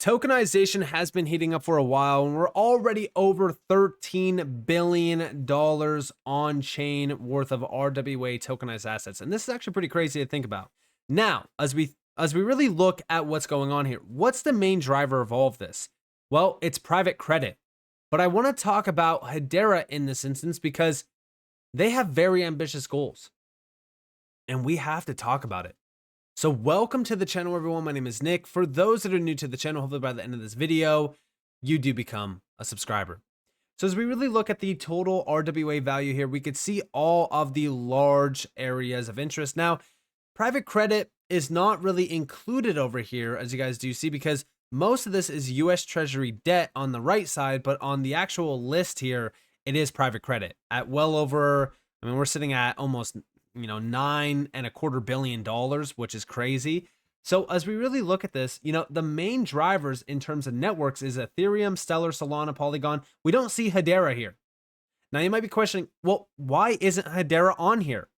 Tokenization has been heating up for a while, and we're already over $13 billion on chain worth of RWA tokenized assets. And this is actually pretty crazy to think about. Now, as we really look at what's going on here, what's the main driver of all of this? Well, it's private credit. But I want to talk about Hedera in this instance because they have very ambitious goals. And we have to talk about it. So welcome to the channel, everyone. My name is Nick. For those that are new to the channel, hopefully by the end of this video, you do become a subscriber. So as we really look at the total RWA value here, we could see all of the large areas of interest. Now, private credit is not really included over here, as you guys do see, because most of this is US Treasury debt on the right side, but on the actual list here, it is private credit at well over, we're sitting at almost $9.25 billion, which is crazy. So as we really look at this, the main drivers in terms of networks is Ethereum, Stellar, Solana, Polygon. We don't see Hedera here. Now you might be questioning, well, why isn't Hedera on here?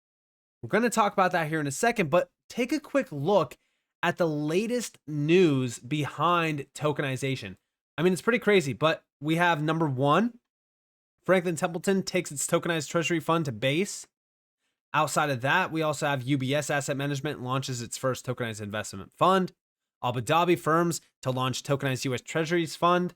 We're going to talk about that here in a second, but take a quick look at the latest news behind tokenization. It's pretty crazy, but we have number one, Franklin Templeton takes its tokenized treasury fund to base. Outside of that, we also have UBS Asset Management launches its first tokenized investment fund. Abu Dhabi firms to launch tokenized US Treasuries fund.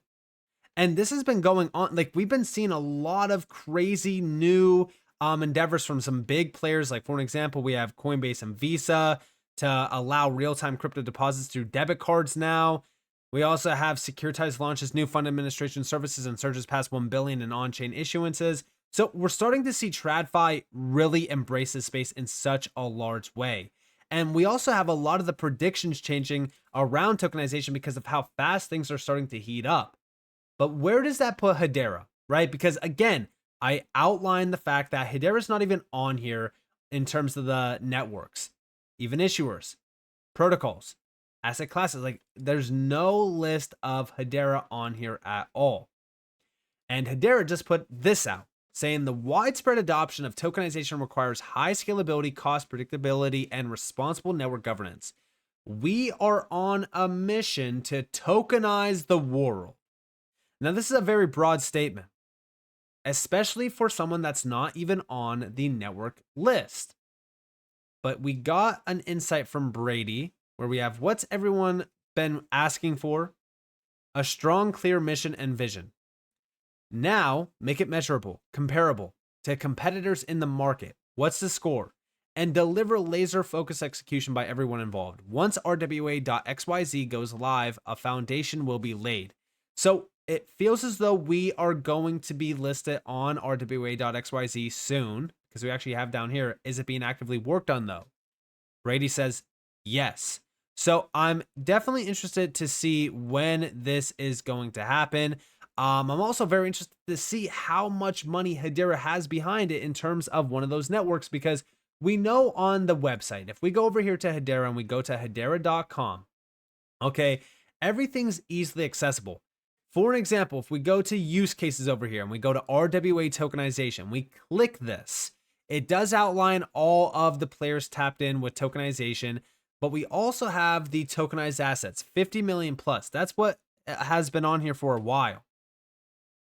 And this has been going on, we've been seeing a lot of crazy new endeavors from some big players. Like for an example, we have Coinbase and Visa to allow real-time crypto deposits through debit cards now. We also have Securitize launches new fund administration services and surges past 1 billion in on-chain issuances. So we're starting to see TradFi really embrace this space in such a large way. And we also have a lot of the predictions changing around tokenization because of how fast things are starting to heat up. But where does that put Hedera, right? Because again, I outlined the fact that Hedera is not even on here in terms of the networks, even issuers, protocols, asset classes. There's no list of Hedera on here at all. And Hedera just put this out, saying the widespread adoption of tokenization requires high scalability, cost predictability, and responsible network governance. We are on a mission to tokenize the world. Now, this is a very broad statement, especially for someone that's not even on the network list. But we got an insight from Brady where we have what's everyone been asking for: a strong, clear mission and vision. Now, make it measurable, comparable to competitors in the market. What's the score? And deliver laser-focused execution by everyone involved. Once RWA.xyz goes live, a foundation will be laid. So it feels as though we are going to be listed on RWA.xyz soon, because we actually have down here, is it being actively worked on though? Brady says yes. So I'm definitely interested to see when this is going to happen. I'm also very interested to see how much money Hedera has behind it in terms of one of those networks, because we know on the website, if we go over here to Hedera and we go to hedera.com, okay, everything's easily accessible. For an example, if we go to use cases over here and we go to RWA tokenization, we click this, it does outline all of the players tapped in with tokenization, but we also have the tokenized assets, 50 million plus. That's what has been on here for a while.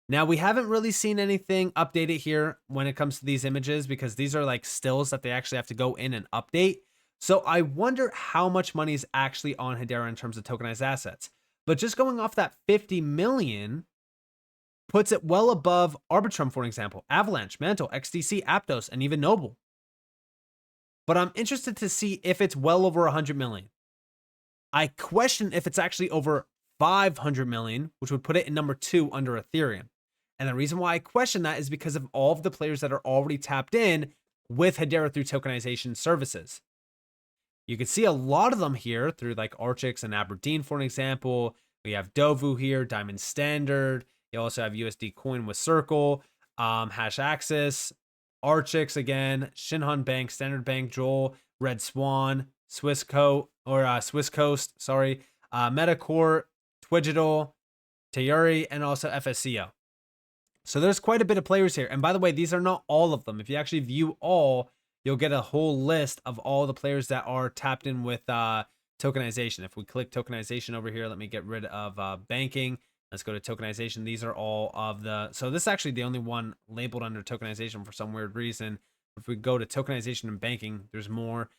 Now, we haven't really seen anything updated here when it comes to these images, because these are like stills that they actually have to go in and update. So I wonder how much money is actually on Hedera in terms of tokenized assets. But just going off that 50 million puts it well above Arbitrum, for example, Avalanche, Mantle, XDC, Aptos, and even Noble. But I'm interested to see if it's well over 100 million. I question if it's actually over 500 million, which would put it in number 2 under Ethereum. And the reason why I question that is because of all of the players that are already tapped in with Hedera through tokenization services. You can see a lot of them here through like Archix and Aberdeen, for an example. We have Dovu here, Diamond Standard. You also have USD Coin with Circle, Hash Axis, Archix again, Shinhan Bank, Standard Bank, Joel, Red Swan, Swiss Coast, Metacore, Twigital, Tayuri, and also FSCO. So there's quite a bit of players here. And by the way, these are not all of them. If you actually view all, you'll get a whole list of all the players that are tapped in with tokenization. If we click tokenization over here, let me get rid of banking. Let's go to tokenization. These are all of the, so this is actually the only one labeled under tokenization for some weird reason. If we go to tokenization and banking, there's more.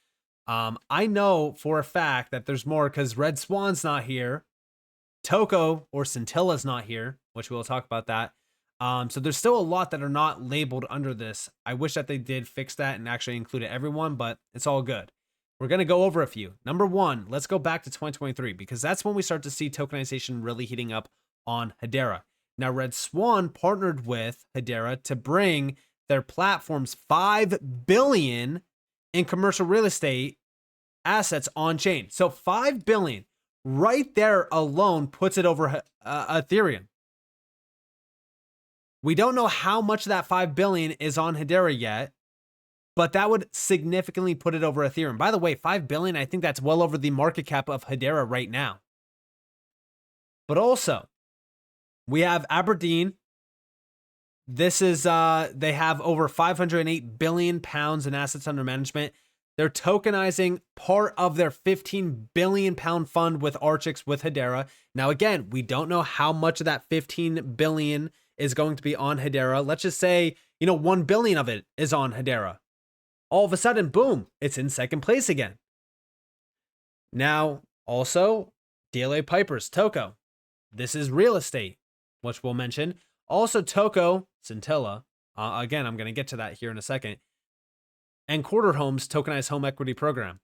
I know for a fact that there's more because Red Swan's not here. Toko or Scintilla's not here, which we'll talk about that. So there's still a lot that are not labeled under this. I wish that they did fix that and actually included everyone, but it's all good. We're going to go over a few. Number one, let's go back to 2023 because that's when we start to see tokenization really heating up on Hedera. Now, Red Swan partnered with Hedera to bring their platform's $5 billion in commercial real estate assets on chain. So $5 billion right there alone puts it over Ethereum. We don't know how much of that $5 billion is on Hedera yet, but that would significantly put it over Ethereum. By the way, $5 billion, I think that's well over the market cap of Hedera right now. But also, we have Aberdeen. This is, they have over 508 billion pounds in assets under management. They're tokenizing part of their 15 billion pound fund with Archix with Hedera. Now, again, we don't know how much of that 15 billion is going to be on Hedera. Let's just say, 1 billion of it is on Hedera. All of a sudden, boom, it's in second place again. Now, also, DLA Piper's Toko. This is real estate, which we'll mention. Also, Toko, Scintilla. Again, I'm going to get to that here in a second. And Quarter Home's tokenized home equity program.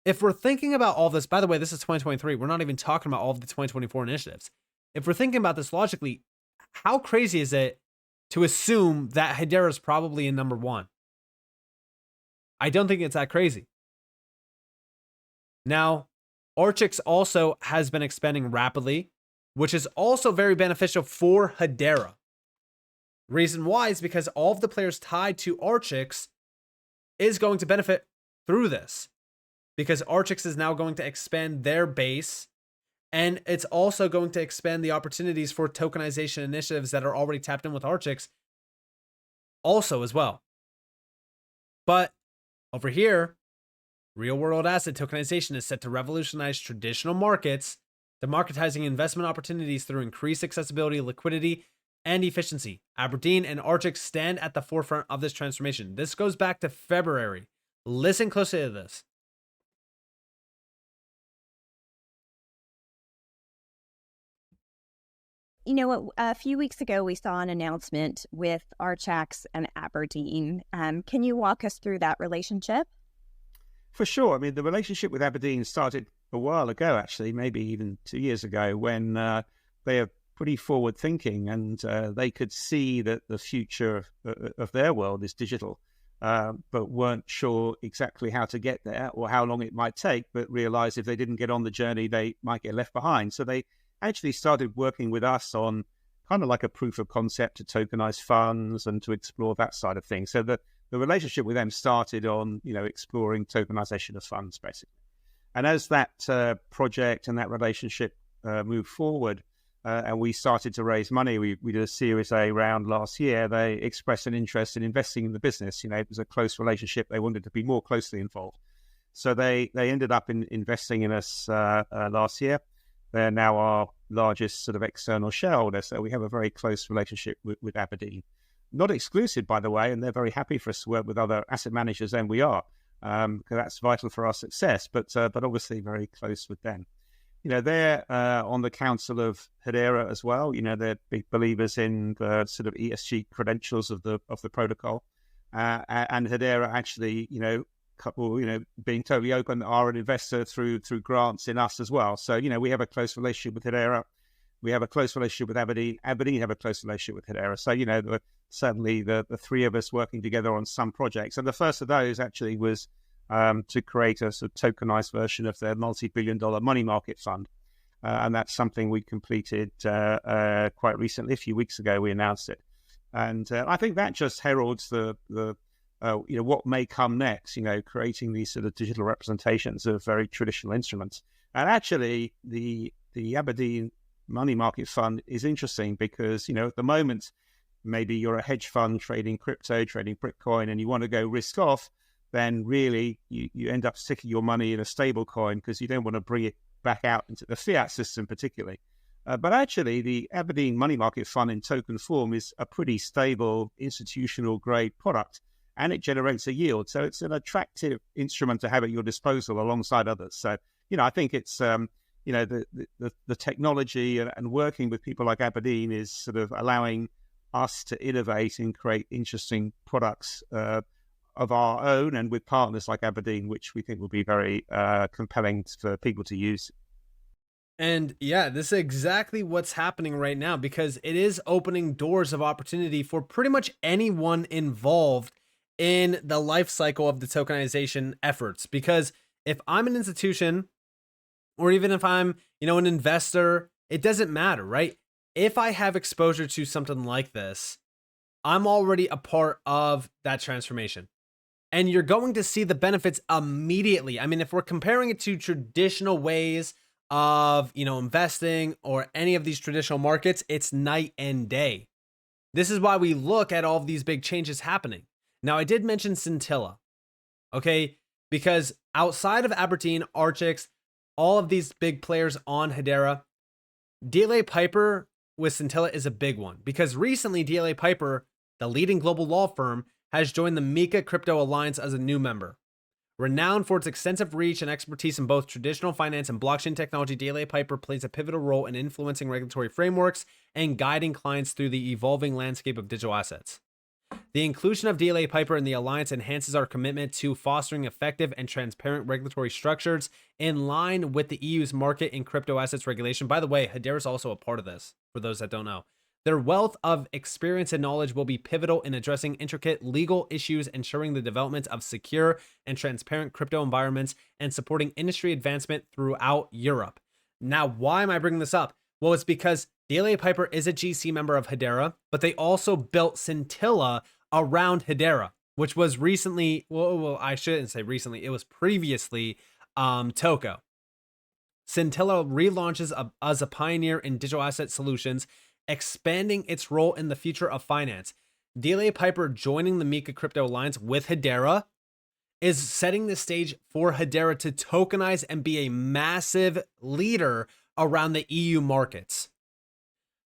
If we're thinking about all this, by the way, this is 2023. We're not even talking about all of the 2024 initiatives. If we're thinking about this logically, how crazy is it to assume that Hedera is probably in number one? I don't think it's that crazy. Now, Archix also has been expanding rapidly, which is also very beneficial for Hedera. Reason why is because all of the players tied to Archix is going to benefit through this, because Archix is now going to expand their base, and it's also going to expand the opportunities for tokenization initiatives that are already tapped in with Archix also as well. But over here, real world asset tokenization is set to revolutionize traditional markets, democratizing investment opportunities through increased accessibility, liquidity, and efficiency. Aberdeen and Archix stand at the forefront of this transformation. This goes back to February. Listen closely to this. A few weeks ago, we saw an announcement with Archix and Aberdeen. Can you walk us through that relationship? For sure. I mean, the relationship with Aberdeen started a while ago, actually, maybe even 2 years ago, when they are pretty forward thinking and they could see that the future of their world is digital, but weren't sure exactly how to get there or how long it might take, but realized if they didn't get on the journey, they might get left behind. So they actually started working with us on kind of like a proof of concept to tokenize funds and to explore that side of things. So the relationship with them started on, exploring tokenization of funds, basically. And as that project and that relationship moved forward, and we started to raise money, we did a Series A round last year. They expressed an interest in investing in the business. It was a close relationship. They wanted to be more closely involved. So they ended up investing in us last year. They're now our largest sort of external shareholder. So we have a very close relationship with Aberdeen. Not exclusive, by the way, and they're very happy for us to work with other asset managers than we are, because that's vital for our success, but obviously very close with them. They're on the council of Hedera as well. They're big believers in the sort of ESG credentials of the protocol. And Hedera actually, being totally open, are an investor through grants in us as well. So, we have a close relationship with Hedera. We have a close relationship with Aberdeen. Aberdeen have a close relationship with Hedera. So, certainly the three of us working together on some projects. And the first of those actually was to create a sort of tokenized version of their multi-billion-dollar money market fund. And that's something we completed quite recently. A few weeks ago, we announced it. And I think that just heralds the what may come next, creating these sort of digital representations of very traditional instruments. And actually, the Aberdeen money market fund is interesting because, at the moment, maybe you're a hedge fund trading crypto, trading Bitcoin, and you want to go risk off. then really you end up sticking your money in a stable coin because you don't want to bring it back out into the fiat system particularly. But actually, the Aberdeen Money Market Fund in token form is a pretty stable institutional grade product, and it generates a yield. So it's an attractive instrument to have at your disposal alongside others. So, I think it's, the technology and working with people like Aberdeen is sort of allowing us to innovate and create interesting products of our own, and with partners like Aberdeen, which we think will be very compelling for people to use. And yeah, this is exactly what's happening right now, because it is opening doors of opportunity for pretty much anyone involved in the life cycle of the tokenization efforts. Because if I'm an institution, or even if I'm, an investor, it doesn't matter, right? If I have exposure to something like this, I'm already a part of that transformation. And you're going to see the benefits immediately. I mean, if we're comparing it to traditional ways of, investing or any of these traditional markets, it's night and day. This is why we look at all of these big changes happening. Now, I did mention Scintilla, okay? Because outside of Aberdeen, Archix, all of these big players on Hedera, DLA Piper with Scintilla is a big one, because recently DLA Piper, the leading global law firm, has joined the Mika Crypto Alliance as a new member. Renowned for its extensive reach and expertise in both traditional finance and blockchain technology, DLA Piper plays a pivotal role in influencing regulatory frameworks and guiding clients through the evolving landscape of digital assets. The inclusion of DLA Piper in the alliance enhances our commitment to fostering effective and transparent regulatory structures in line with the EU's market in crypto assets regulation. By the way, Hedera is also a part of this, for those that don't know. Their wealth of experience and knowledge will be pivotal in addressing intricate legal issues, ensuring the development of secure and transparent crypto environments, and supporting industry advancement throughout Europe. Now, why am I bringing this up? Well, it's because DLA Piper is a GC member of Hedera, but they also built Scintilla around Hedera, which was recently, well, I shouldn't say recently, it was previously Toko. Scintilla relaunches as a pioneer in digital asset solutions, expanding its role in the future of finance. DLA Piper joining the Mika Crypto Alliance with Hedera is setting the stage for Hedera to tokenize and be a massive leader around the EU markets.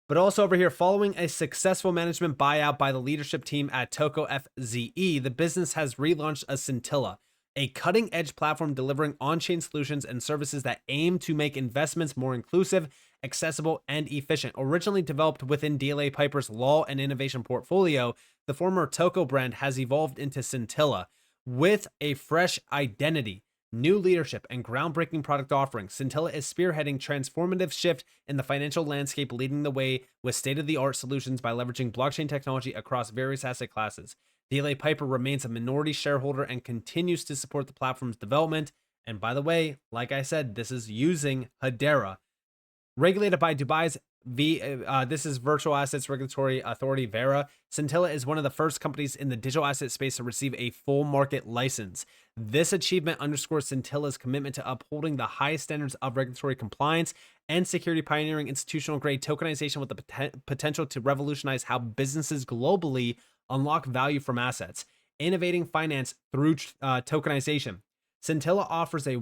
But also over here, following a successful management buyout by the leadership team at Toko FZE, the business has relaunched a Scintilla, a cutting-edge platform delivering on-chain solutions and services that aim to make investments more inclusive, accessible, and efficient. Originally developed within DLA Piper's law and innovation portfolio, the former Toko brand has evolved into Scintilla with a fresh identity, new leadership, and groundbreaking product offerings. Scintilla is spearheading transformative shift in the financial landscape, leading the way with state-of-the-art solutions by leveraging blockchain technology across various asset classes. DLA Piper remains a minority shareholder and continues to support the platform's development. And by the way, like I said, this is using Hedera. Regulated by Dubai's this is Virtual Assets Regulatory Authority, VERA. Scintilla is one of the first companies in the digital asset space to receive a full market license. This achievement underscores Scintilla's commitment to upholding the highest standards of regulatory compliance and security, pioneering institutional-grade tokenization with the potential to revolutionize how businesses globally unlock value from assets, innovating finance through tokenization. Scintilla offers a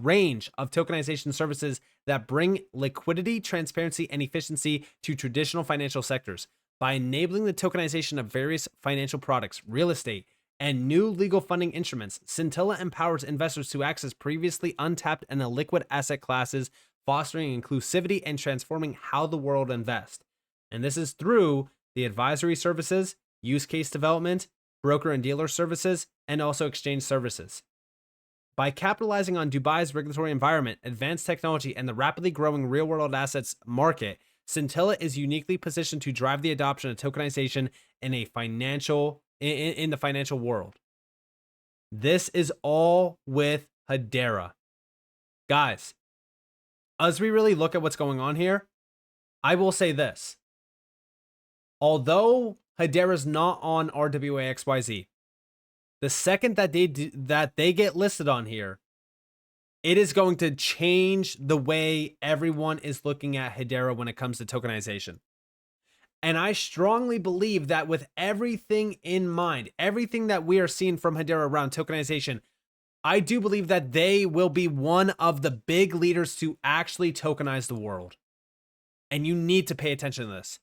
range of tokenization services that bring liquidity, transparency, and efficiency to traditional financial sectors. By enabling the tokenization of various financial products, real estate, and new legal funding instruments, Scintilla empowers investors to access previously untapped and illiquid asset classes, fostering inclusivity and transforming how the world invests. And this is through the advisory services, use case development, broker and dealer services, and also exchange services. By capitalizing on Dubai's regulatory environment, advanced technology, and the rapidly growing real-world assets market, Scintilla is uniquely positioned to drive the adoption of tokenization in the financial world. This is all with Hedera. Guys, as we really look at what's going on here, I will say this. Although Hedera is not on RWA XYZ, the second that they get listed on here, it is going to change the way everyone is looking at Hedera when it comes to tokenization. And I strongly believe that with everything in mind, everything that we are seeing from Hedera around tokenization, I do believe that they will be one of the big leaders to actually tokenize the world. And you need to pay attention to this.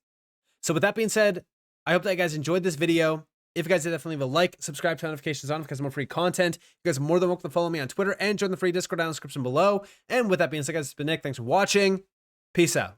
So with that being said, I hope that you guys enjoyed this video. If you guys did, definitely leave a like, subscribe, turn notifications on because more free content. You guys are more than welcome to follow me on Twitter and join the free Discord down in the description below. And with that being said, guys, it's been Nick. Thanks for watching. Peace out.